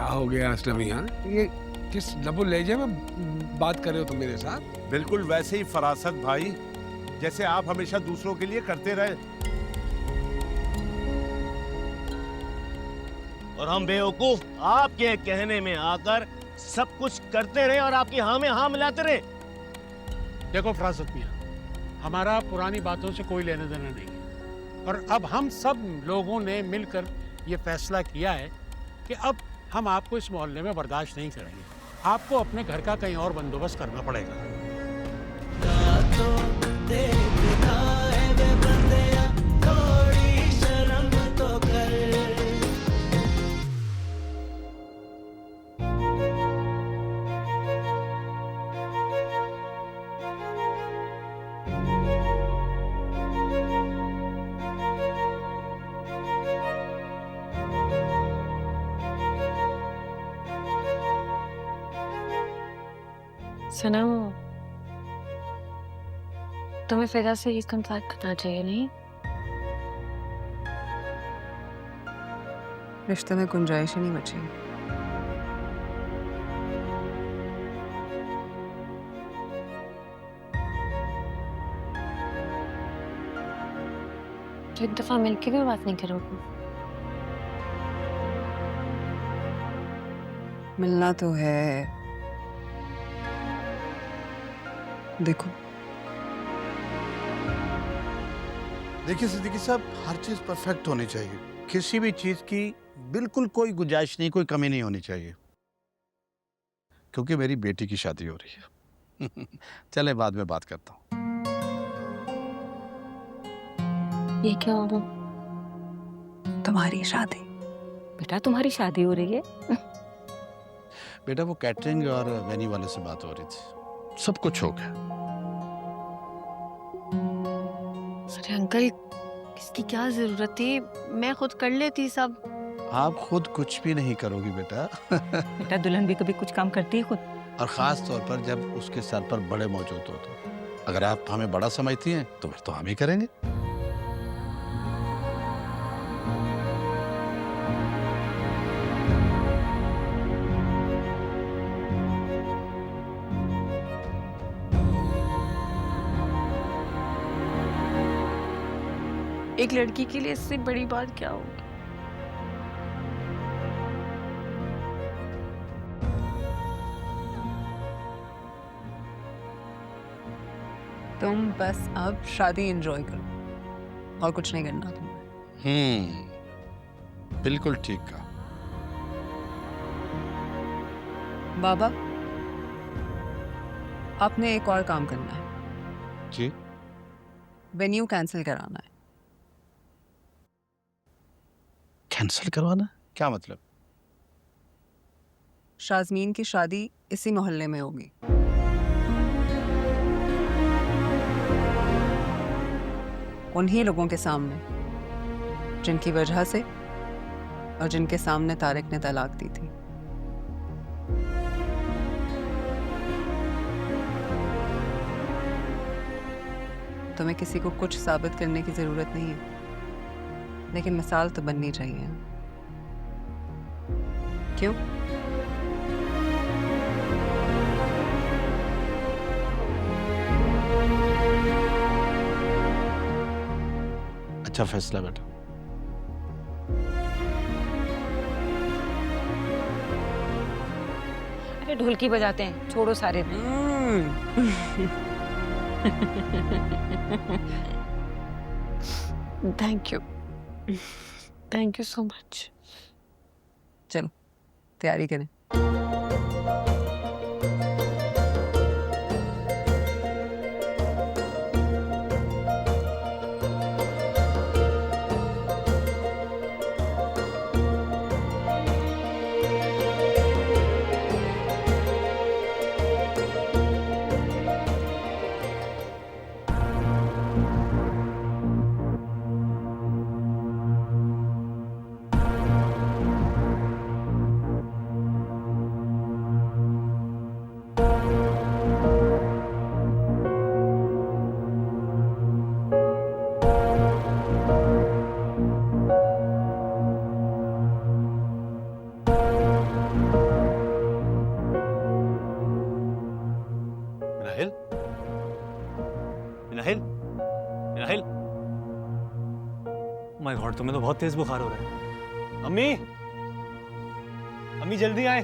क्या हो गया असलम यार, ये किस लबो लहजे में बात कर रहे हो तुम मेरे साथ? बिल्कुल वैसे ही फरासत भाई, जैसे आप हमेशा दूसरों के लिए करते रहे। और हम बेवकूफ आपके कहने में आकर सब कुछ करते रहे और आपकी हाँ में हाँ मिलाते रहे। देखो फरासत मियाँ, हमारा पुरानी बातों से कोई लेना देना नहीं है और अब हम सब लोगों ने मिलकर ये फैसला किया है कि अब हम आपको इस मोहल्ले में बर्दाश्त नहीं करेंगे। आपको अपने घर का कहीं और बंदोबस्त करना पड़ेगा। सनम, तुम्हें फिजा से ये कंफ्यूज करना चाहिए नहीं? रिश्ते में गुंजाइश ही नहीं बची। तो एक दफा मिलके भी बात नहीं करोगे? मिलना तो है, देखो। देखिए सिद्दीकी साहब, हर चीज परफेक्ट होनी चाहिए। किसी भी चीज की बिल्कुल कोई गुंजाइश नहीं, कोई कमी नहीं होनी चाहिए, क्योंकि मेरी बेटी की शादी हो रही है। चले बाद में बात करता हूँ। ये क्या हो गया? तुम्हारी शादी? बेटा तुम्हारी शादी हो रही है? बेटा वो कैटरिंग और वेन्यू वाले से बात हो रही थी, सब कुछ हो गया। अरे अंकल, इसकी क्या जरूरत थी? मैं खुद कर लेती सब। आप खुद कुछ भी नहीं करोगी बेटा। बेटा दुल्हन भी कभी कुछ काम करती है खुद। और खास तौर पर जब उसके सर पर बड़े मौजूद हो तो। अगर आप हमें बड़ा समझती हैं तो फिर तो हम ही करेंगे। एक लड़की के लिए इससे बड़ी बात क्या होगी? तुम बस अब शादी एंजॉय करो और कुछ नहीं करना तुम्हें। बिल्कुल ठीक कहा। बाबा, आपने एक और काम करना है। जी? वेन्यू कैंसिल कराना है। कैंसिल करवाना? क्या मतलब? शाज़मीन की शादी इसी मोहल्ले में होगी। उन्हीं लोगों के सामने जिनकी वजह से और जिनके सामने तारिक ने तलाक दी थी। तुम्हें किसी को कुछ साबित करने की जरूरत नहीं है, लेकिन मिसाल तो बननी चाहिए। क्यों? अच्छा फैसला बेटा। अरे ढोलकी बजाते हैं, छोड़ो सारे थैंक यू सो मच। चलो तैयारी करें। तुम्हें तो बहुत तेज बुखार हो रहा है। अम्मी, अम्मी जल्दी आए।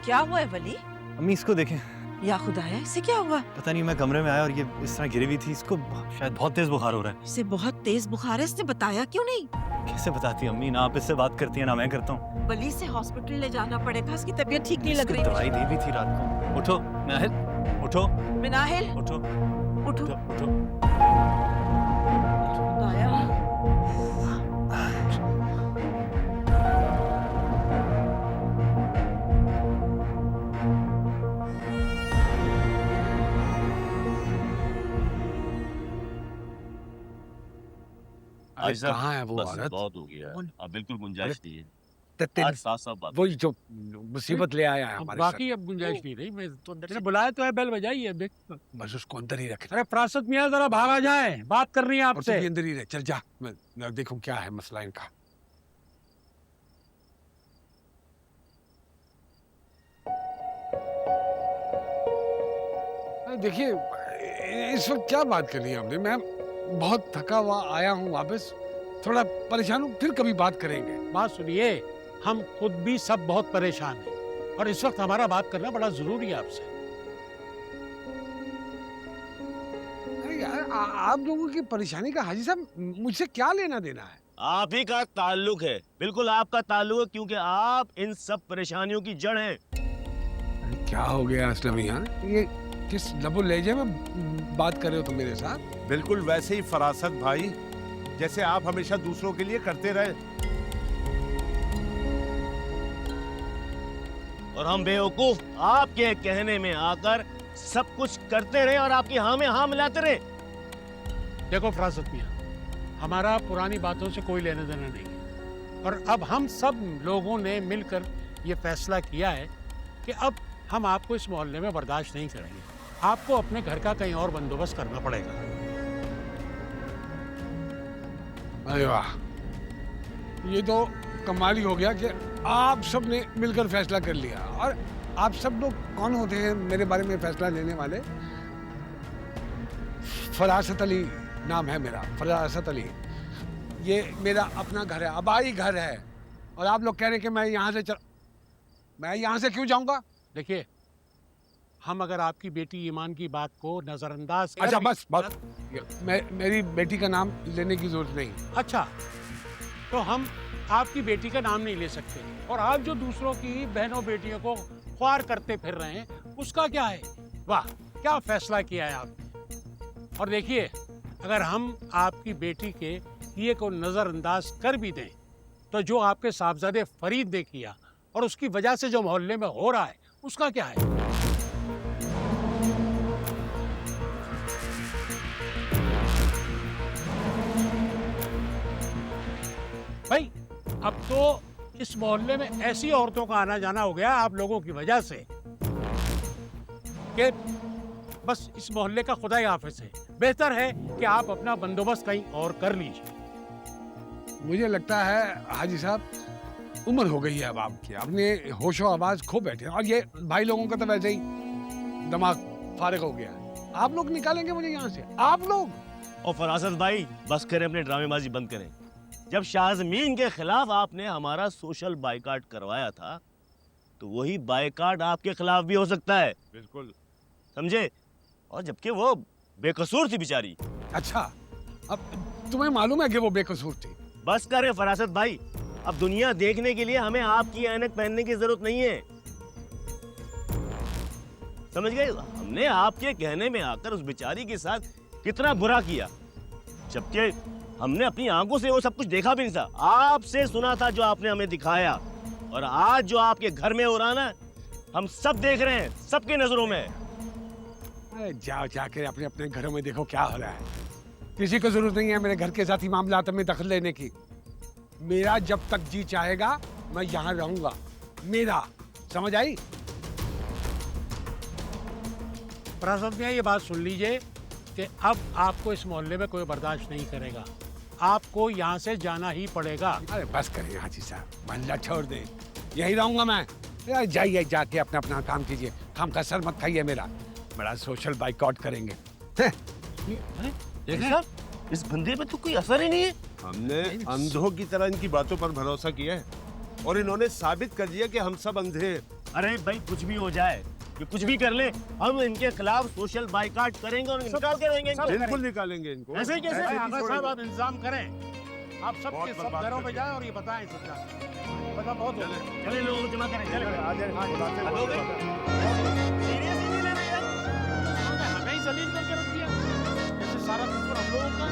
क्या हुआ है वली? अम्मी इसको देखें। या खुदाया, इसे क्या हुआ? पता नहीं, मैं कमरे में आया और ये इस तरह गिरी हुई थी। इसको शायद बहुत तेज बुखार हो रहा है। इसे बहुत तेज बुखार है, इसने बताया क्यों नहीं? कैसे बताती अम्मी? ना आप इससे बात करती है ना मैं करता हूँ। वली से हॉस्पिटल ले जाना पड़ेगा, इसकी तबीयत ठीक नहीं लग रही। दवाई दी भी थी रात को। उठो नाहिल, उठो। मिनाहिल, उठो उठो। उठो उठो। खुदाया, भाई साहब, कहाँ है वो बस औरत? बहुत हो गया। आप बिल्कुल गुंजाइश नहीं है। तेरे आज साफ साफ बात। वही जो मुसीबत ले आया है अब हमारे बाकी अब गुंजाइश नहीं रही। मैं तो मैंने बुलाया तो है, बेल बजाई है, देख। साथ। बस उसको अंदर ही रखे अरे फरासत मियाँ जरा भागा जाए, बात करनी है और तू आपसे। भी अंदर ही रह। चल जा, मैं देखूं क्या है मसला इनका। देखिए, इस वक्त क्या बात करनी है हमने? मैं बहुत थका हुआ आया हूँ वापस, थोड़ा परेशान हूँ, फिर कभी बात करेंगे। बात सुनिए, हम खुद भी सब बहुत परेशान हैं और इस वक्त हमारा बात करना बड़ा जरूरी है आपसे। अरे यार, आप लोगों की परेशानी का हाजी साहब मुझसे क्या लेना देना है? आप ही का ताल्लुक है, बिल्कुल आपका ताल्लुक है, क्योंकि आप इन सब परेशानियों की जड़ हैं। अरे क्या हो गया असलम मियां? ये किस लबो लहजे में बात कर रहे हो तुम मेरे साथ? बिल्कुल वैसे ही फरासत भाई, जैसे आप हमेशा दूसरों के लिए करते रहे। और हम बेवकूफ आपके कहने में आकर सब कुछ करते रहे और आपकी हाँ में हाँ मिलाते रहे। देखो फरासत मियाँ, हमारा पुरानी बातों से कोई लेना देना नहीं है और अब हम सब लोगों ने मिलकर ये फैसला किया है कि अब हम आपको इस मोहल्ले में बर्दाश्त नहीं करेंगे। आपको अपने घर का कहीं और बंदोबस्त करना पड़ेगा। अरे वाह, ये तो कमाल ही हो गया कि आप सब ने मिलकर फैसला कर लिया। और आप सब लोग कौन होते हैं मेरे बारे में फैसला लेने वाले? फरासत अली नाम है मेरा, फरासत अली। ये मेरा अपना घर है, आबाई घर है। और आप लोग कह रहे हैं कि मैं यहाँ से क्यों जाऊंगा? देखिए, हम अगर आपकी बेटी ईमान की बात को नजरअंदाज कर अच्छा भी- बस मेरी बेटी का नाम लेने की जरूरत नहीं। अच्छा, तो हम आपकी बेटी का नाम नहीं ले सकते और आप जो दूसरों की बहनों बेटियों को ख्वार करते फिर रहे हैं, उसका क्या है? वाह, क्या फैसला किया है आपने। और देखिए, अगर हम आपकी बेटी के ये को नज़रअंदाज कर भी दें तो जो आपके साहबजादे फरीद ने किया और उसकी वजह से जो मोहल्ले में हो रहा है, उसका क्या है? भाई, अब तो इस मोहल्ले में ऐसी औरतों का आना जाना हो गया आप लोगों की वजह से कि बस इस मोहल्ले का खुदा ही हाफिज है। बेहतर है कि आप अपना बंदोबस्त कहीं और कर लीजिए। मुझे लगता है हाजी साहब, उम्र हो गई है अब आपकी, अपने होशो आवाज खो बैठे हैं। और ये भाई लोगों का तो वैसे ही दिमाग फारिग हो गया है। आप लोग निकालेंगे मुझे यहाँ से, आप लोग। और फरासत भाई, बस करें, अपने ड्रामेबाजी बंद करें। जब शाज़मीन के खिलाफ आपने हमारा सोशल बाइकाट करवाया था, तो वही बाइकाट आपके खिलाफ भी हो सकता है। बिल्कुल, समझे? और जबकि वो बेकसूर थी बेचारी। अच्छा, अब तुम्हें मालूम है कि वो बेकसूर थी? बस करें फरासत भाई, अब दुनिया देखने के लिए हमें आपकी ऐनक पहनने की जरूरत नहीं है। समझ गए? हमने आपके कहने में आकर उस बेचारी के साथ कितना बुरा किया, जबकि हमने अपनी आंखों से वो सब कुछ देखा भी नहीं था। आपसे सुना था जो आपने हमें दिखाया, और आज जो आपके घर में हो रहा ना, हम सब देख रहे हैं, सबके नजरों में। अरे जाओ, जाकर अपने अपने घरों में देखो क्या हो रहा है। किसी को जरूरत नहीं है मेरे घर के जाती मामलात में दखल लेने की। मेरा जब तक जी चाहेगा मैं यहाँ रहूंगा, मेरा। समझ आई? फरासत मियाँ, ये बात सुन लीजिए कि अब आपको इस मोहल्ले में कोई बर्दाश्त नहीं करेगा। आपको यहाँ से जाना ही पड़ेगा। अरे बस करिए हाजी साहब, मोहल्ला छोड़ दे, यही रहूंगा मैं। यार जाइए, जाके अपना अपना काम कीजिए, खाम का सर मत खाइए मेरा। बड़ा सोशल बाइकआउट करेंगे। साहब, इस बंदे पे तो कोई असर ही नहीं है। हमने अंधों की तरह इनकी बातों पर भरोसा किया है और इन्होंने साबित कर दिया कि हम सब अंधे हैं। अरे भाई कुछ भी हो जाए, ये कुछ भी कर ले, हम इनके खिलाफ सोशल बाइकआउट करेंगे और निकाल के रहेंगे इनको। बिल्कुल निकालेंगे इनको। ऐसे ही कैसे? साहब आप इंतजाम करें, आप सबके बहुत सब बर्बाद घरों कर में दिया। जाएं और ये बताएं सब जाके। मतलब बहुत हो गया। चले लोगों को जमा करें, चले। बुलाते सीरियस ही नहीं ले रहे यार। उन्होंने हमें ही जलील करके रख दिया, जैसे सारा कुछ हम लोगों का।